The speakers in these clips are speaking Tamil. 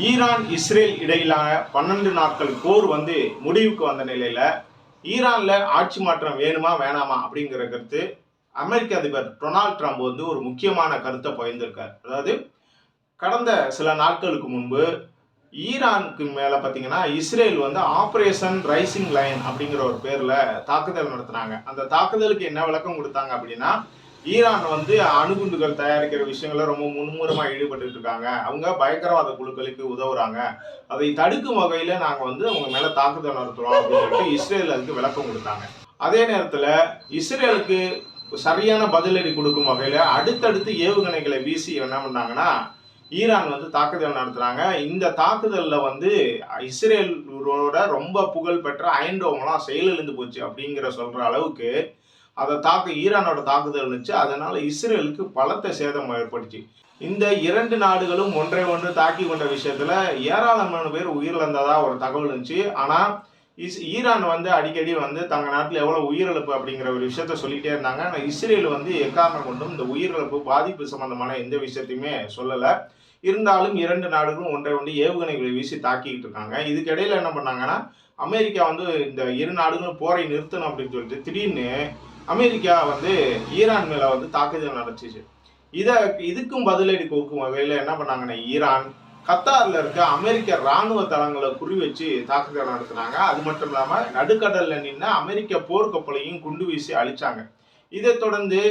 ஈரான் இஸ்ரேல் இடையிலான 12 நாட்கள் போர் முடிவுக்கு வந்த நிலையில ஈரான்ல ஆட்சி மாற்றம் வேணுமா வேணாமா அப்படிங்கிற கருத்து அமெரிக்க அதிபர் டொனால்ட் ட்ரம்ப் ஒரு முக்கியமான கருத்தை பகிர்ந்திருக்கார். அதாவது கடந்த சில நாட்களுக்கு முன்பு ஈரானுக்கு மேல பாத்தீங்கன்னா இஸ்ரேல் ஆபரேஷன் ரைசிங் லைன் அப்படிங்கிற ஒரு பேர்ல தாக்குதல் நடத்தினாங்க. அந்த தாக்குதலுக்கு என்ன விளக்கம் கொடுத்தாங்க அப்படின்னா, ஈரான் அணுகுண்டுகள் தயாரிக்கிற விஷயங்கள ரொம்ப மும்முரமா ஈடுபட்டு இருக்காங்க. அவங்க பயங்கரவாத குழுக்களுக்கு உதவுறாங்க. அதை தடுக்கும் வகையில நாங்க அவங்க மேல தாக்குதல் நடத்துறோம் அப்படின்னு சொல்லிட்டு இஸ்ரேல் அதுக்கு விளக்கம் கொடுத்தாங்க. அதே நேரத்துல இஸ்ரேலுக்கு சரியான பதிலடி கொடுக்கும் வகையில அடுத்தடுத்து ஏவுகணைகளை வீசி என்ன பண்ணாங்கன்னா ஈரான் தாக்குதல் நடத்துறாங்க. இந்த தாக்குதல்ல இஸ்ரேலோட ரொம்ப புகழ் பெற்ற அயன் டோம்லாம் செயலிழந்து போச்சு அப்படிங்கிற சொல்ற அளவுக்கு அதை ஈரானோட தாக்குதல் இருந்துச்சு. அதனால இஸ்ரேலுக்கு பலத்த சேதம் ஏற்பட்டுச்சு. இந்த இரண்டு நாடுகளும் ஒன்றை ஒன்று தாக்கி கொண்ட விஷயத்துல ஏராளமான பேர் உயிரிழந்ததா ஒரு தகவல் இருந்துச்சு. ஆனா ஈரான் அடிக்கடி தங்க நாட்டில் எவ்வளவு உயிரிழப்பு அப்படிங்கிற ஒரு விஷயத்த சொல்லிட்டே இருந்தாங்க. ஆனா இஸ்ரேல் எக்காரணம் கொண்டும் இந்த உயிரிழப்பு பாதிப்பு சம்பந்தமான எந்த விஷயத்தையுமே சொல்லல. இருந்தாலும் இரண்டு நாடுகளும் ஒன்றை ஒன்று ஏவுகணைகளை வீசி தாக்கிட்டு இருக்காங்க. இதுக்கு இடையில என்ன பண்ணாங்கன்னா, அமெரிக்கா இந்த இரு நாடுகளும் போரை நிறுத்தணும் அப்படின்னு சொல்லிட்டு திடீர்னு அமெரிக்கா ஈரான் மேல தாக்குதல் நடந்துச்சு. இதுக்கும் பதிலடி கொடுக்கும் வகையில என்ன பண்ணாங்கன்னா, ஈரான் கத்தார்ல இருக்க அமெரிக்க ராணுவ தளங்களை குறி வச்சு தாக்குதல் நடத்தினாங்க. அது மட்டும் இல்லாம நடுக்கடல்ல நின்று அமெரிக்க போர்க்கப்பலையும் குண்டு வீசி அழிச்சாங்க. இதை தொடர்ந்து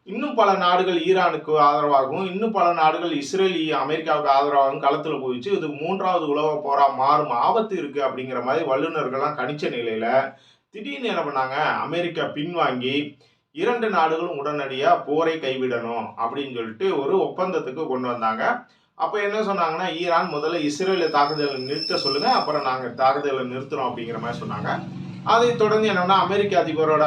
இன்னும் பல நாடுகள் ஈரானுக்கு ஆதரவாகவும், இன்னும் பல நாடுகள் இஸ்ரேல் அமெரிக்காவுக்கு ஆதரவாகவும் களத்துல போயிடுச்சு. இது மூன்றாவது உலக போரா மாறும் ஆபத்து இருக்கு அப்படிங்கிற மாதிரி வல்லுநர்கள்லாம் கணிச்ச நிலையில திடீர்னு என்ன பண்ணாங்க, அமெரிக்கா பின்வாங்கி இரண்டு நாடுகளும் உடனடியா போரை கைவிடணும் அப்படின்னு சொல்லிட்டு ஒரு ஒப்பந்தத்துக்கு கொண்டு வந்தாங்க. அப்ப என்ன சொன்னாங்கன்னா, ஈரான் முதல்ல இஸ்ரேல தாக்குதலை நிறுத்த சொல்லுங்க, அப்புறம் நாங்க தாக்குதலை நிறுத்துறோம் அப்படிங்கிற மாதிரி சொன்னாங்க. அதை தொடர்ந்து என்னன்னா, அமெரிக்க அதிபரோட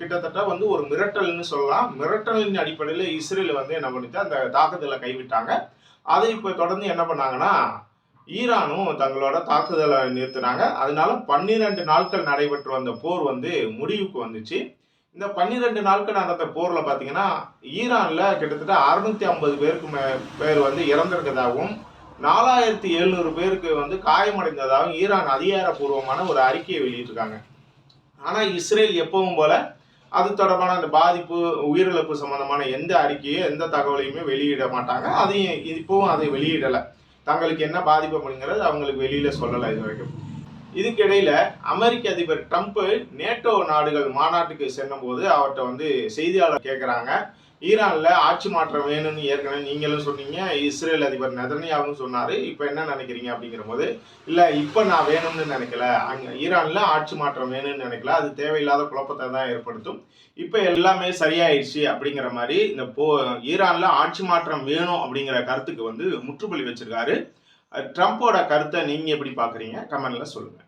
கிட்டத்தட்ட ஒரு மிரட்டல்னு சொல்லலாம். மிரட்டலின் அடிப்படையில் இஸ்ரேல் என்ன பண்ணிட்டு அந்த தாக்குதலை கைவிட்டாங்க. அதை இப்ப தொடர்ந்து என்ன பண்ணாங்கன்னா, ஈரானும் தங்களோட தாக்குதலை நிறுத்தினாங்க. அதனால 12 நாட்கள் நடைபெற்று வந்த போர் முடிவுக்கு வந்துச்சு. இந்த 12 நாட்கள் நடந்த போர்ல பாத்தீங்கன்னா, ஈரான்ல கிட்டத்தட்ட 650 பேருக்கு பேர் இறந்திருக்கதாகவும் 4700 பேருக்கு காயமடைந்ததாகவும் ஈரான் அதிகாரப்பூர்வமான ஒரு அறிக்கையை வெளியிட்டிருக்காங்க. ஆனா இஸ்ரேல் எப்பவும் போல அது தொடர்பான அந்த பாதிப்பு உயிரிழப்பு சம்பந்தமான எந்த அறிக்கையோ எந்த தகவலையுமே வெளியிட மாட்டாங்க. அதையும் இப்பவும் அதை வெளியிடல. தங்களுக்கு என்ன பாதிப்பு அப்படிங்கிறது அவங்களுக்கு வெளியில சொல்லலை இது வரைக்கும். இதுக்கிடையில அமெரிக்க அதிபர் ட்ரம்ப் நேட்டோ நாடுகள் மாநாட்டுக்கு செல்லும் போது அவர்கிட்ட செய்தியாளர் கேட்கிறாங்க, ஈரான்ல ஆட்சி மாற்றம் வேணும்னு ஏற்கனவே நீங்களும் சொன்னீங்க, இஸ்ரேல் அதிபர் நெதன்யாவும் சொன்னாரு, இப்ப என்ன நினைக்கிறீங்க அப்படிங்கிற போது, இல்ல இப்ப நான் வேணும்னு நினைக்கல, அங்க ஈரான்ல ஆட்சி மாற்றம் வேணும்னு நினைக்கல, அது தேவையில்லாத குழப்பத்தை தான் ஏற்படுத்தும், இப்ப எல்லாமே சரியாயிடுச்சு அப்படிங்கிற மாதிரி இந்த ஈரான்ல ஆட்சி மாற்றம் வேணும் அப்படிங்கிற கருத்துக்கு முற்றுப்புள்ளி வச்சிருக்காரு. ட்ரம்ப்போட கருத்தை நீங்க எப்படி பாக்குறீங்க? கமெண்ட்ல சொல்லுங்க.